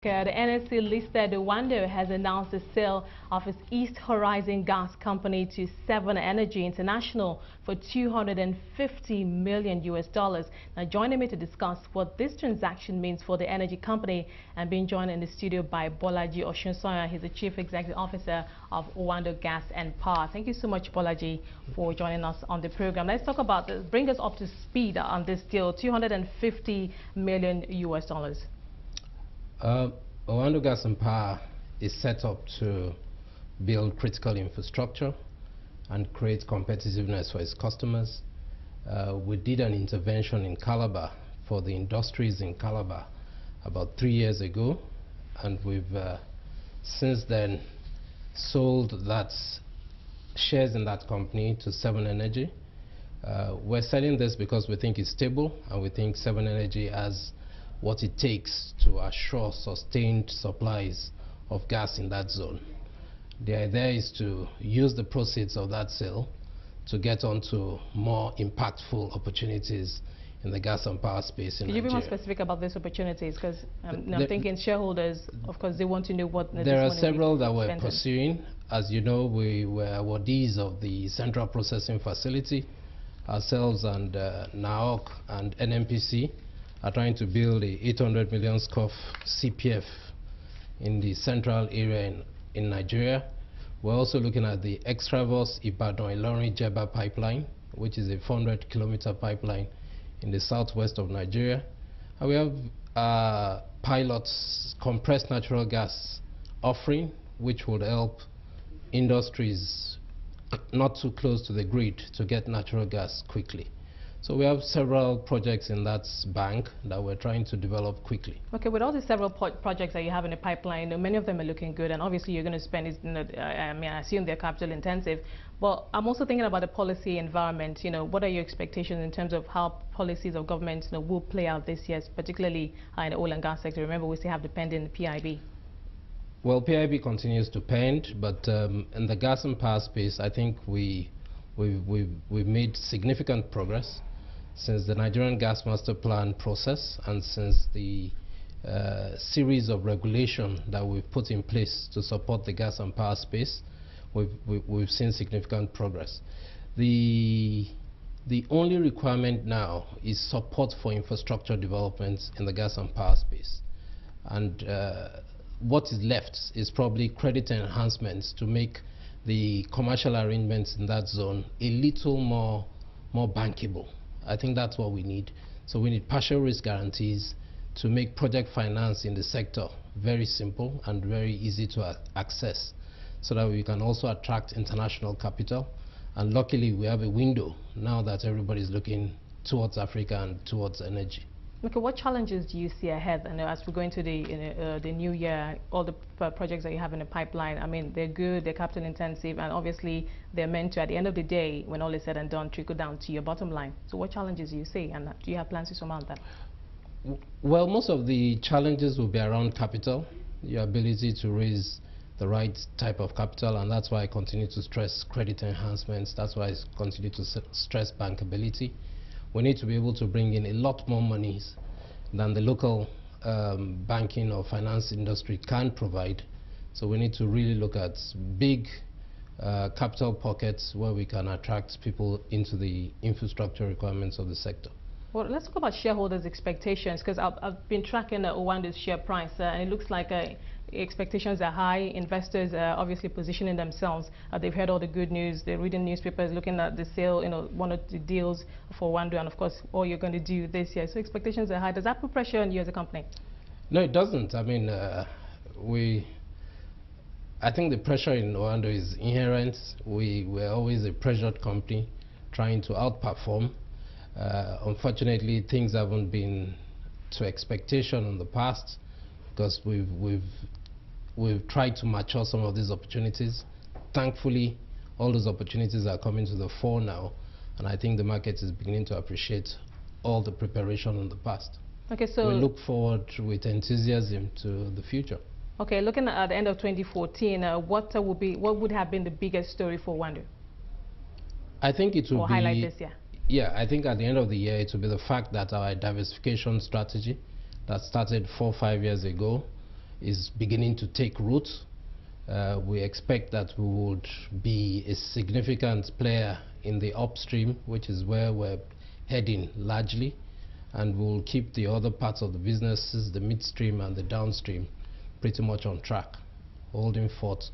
The NSE-listed Oando has announced the sale of its East Horizon gas company to Seven Energy International for $250 million. Now, joining me to discuss what this transaction means for the energy company, and being joined in the studio by Bolaji Osunsanya. He's the Chief Executive Officer of Oanda Gas and Power. Thank you so much, Bolaji, for joining us on the program. Let's talk about this. Bring us up to speed on this deal, $250 million. Oanda Gas and Power is set up to build critical infrastructure and create competitiveness for its customers. We did an intervention in Calabar for the industries in Calabar about 3 years ago, and we've since then sold that shares in that company to Seven Energy. We're selling this because we think it's stable, and we think Seven Energy has what it takes to assure sustained supplies of gas in that zone. The idea is to use the proceeds of that sale to get onto more impactful opportunities in the gas and power space in Nigeria. Could you be more specific about these opportunities? Because I'm thinking shareholders, of course, they want to know what there are several that we're pursuing. As you know, we were awardees of the Central Processing Facility. Ourselves and NAOC and NNPC are trying to build a 800 million scof CPF in the central area in Nigeria. We're also looking at the Extravos Ibadan-Ilorin-Jeba pipeline, which is a 400-kilometer pipeline in the southwest of Nigeria. And we have pilots compressed natural gas offering, which would help industries not too close to the grid to get natural gas quickly. So we have several projects in that bank that we're trying to develop quickly. Okay, with all the several projects that you have in the pipeline, many of them are looking good, and obviously you're going to spend it, I mean, I assume they're capital intensive, but I'm also thinking about the policy environment. What are your expectations in terms of how policies of government will play out this year, particularly in the oil and gas sector? Remember, we still have the pending PIB. Well, PIB continues to pend, but in the gas and power space, I think we've made significant progress since the Nigerian Gas Master Plan process, and since the series of regulation that we've put in place to support the gas and power space. We've seen significant progress. The only requirement now is support for infrastructure developments in the gas and power space, and what is left is probably credit enhancements to make the commercial arrangements in that zone a little more bankable. I think that's what we need. So we need partial risk guarantees to make project finance in the sector very simple and very easy to access, so that we can also attract international capital. And luckily we have a window now that everybody's looking towards Africa and towards energy. Okay, what challenges do you see ahead? And as we go into the new year, all the projects that you have in the pipeline, I mean, they're good, they're capital intensive, and obviously they're meant to, at the end of the day, when all is said and done, trickle down to your bottom line. So what challenges do you see, and do you have plans to surmount that? Well, most of the challenges will be around capital, your ability to raise the right type of capital, and that's why I continue to stress credit enhancements. That's why I continue to stress bankability. We need to be able to bring in a lot more monies than the local banking or finance industry can provide. So we need to really look at big capital pockets where we can attract people into the infrastructure requirements of the sector. Well, let's talk about shareholders' expectations, because I've been tracking Owanda's share price, and it looks like expectations are high. Investors are obviously positioning themselves. They've heard all the good news. They're reading newspapers, looking at the sale, one of the deals for Oando, and of course, all you're going to do this year. So expectations are high. Does that put pressure on you as a company? No, it doesn't. I mean, I think the pressure in Oando is inherent. We're always a pressured company trying to outperform. Unfortunately, things haven't been to expectation in the past, because we've tried to mature some of these opportunities. Thankfully, all those opportunities are coming to the fore now, and I think the market is beginning to appreciate all the preparation in the past. Okay, so we look forward with enthusiasm to the future. Okay, looking at the end of 2014, what would have been the biggest story for Oando? I think it will be highlight this year. Yeah, I think at the end of the year, it will be the fact that our diversification strategy that started 4 or 5 years ago is beginning to take root. We expect that we would be a significant player in the upstream, which is where we're heading largely, and we'll keep the other parts of the businesses, the midstream and the downstream, pretty much on track, holding forth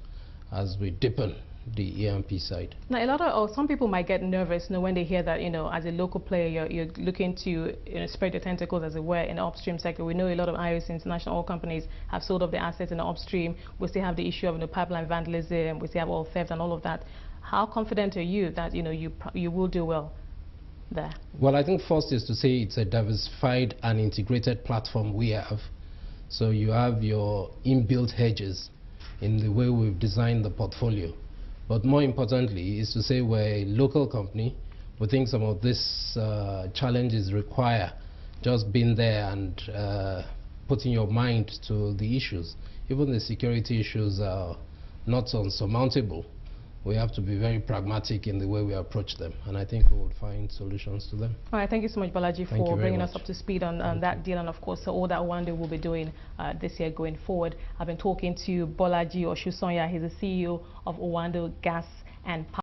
as we deepen the E&P side. Now, some people might get nervous, when they hear that, as a local player, you're looking to spread your tentacles, as it were, in the upstream sector. We know a lot of IOC international oil companies have sold off their assets in the upstream. We still have the issue of pipeline vandalism. We still have oil theft and all of that. How confident are you that you will do well there? Well, I think first is to say it's a diversified and integrated platform we have. So you have your inbuilt hedges in the way we've designed the portfolio. But more importantly is to say we're a local company. We think some of these challenges require just being there and putting your mind to the issues. Even the security issues are not unsurmountable. We have to be very pragmatic in the way we approach them, and I think we would find solutions to them. All right, thank you so much, Bolaji, for bringing us up to speed on that deal, and of course all that Oando will be doing this year going forward. I've been talking to Bolaji Osunsanya. He's the CEO of Oanda Gas and Power.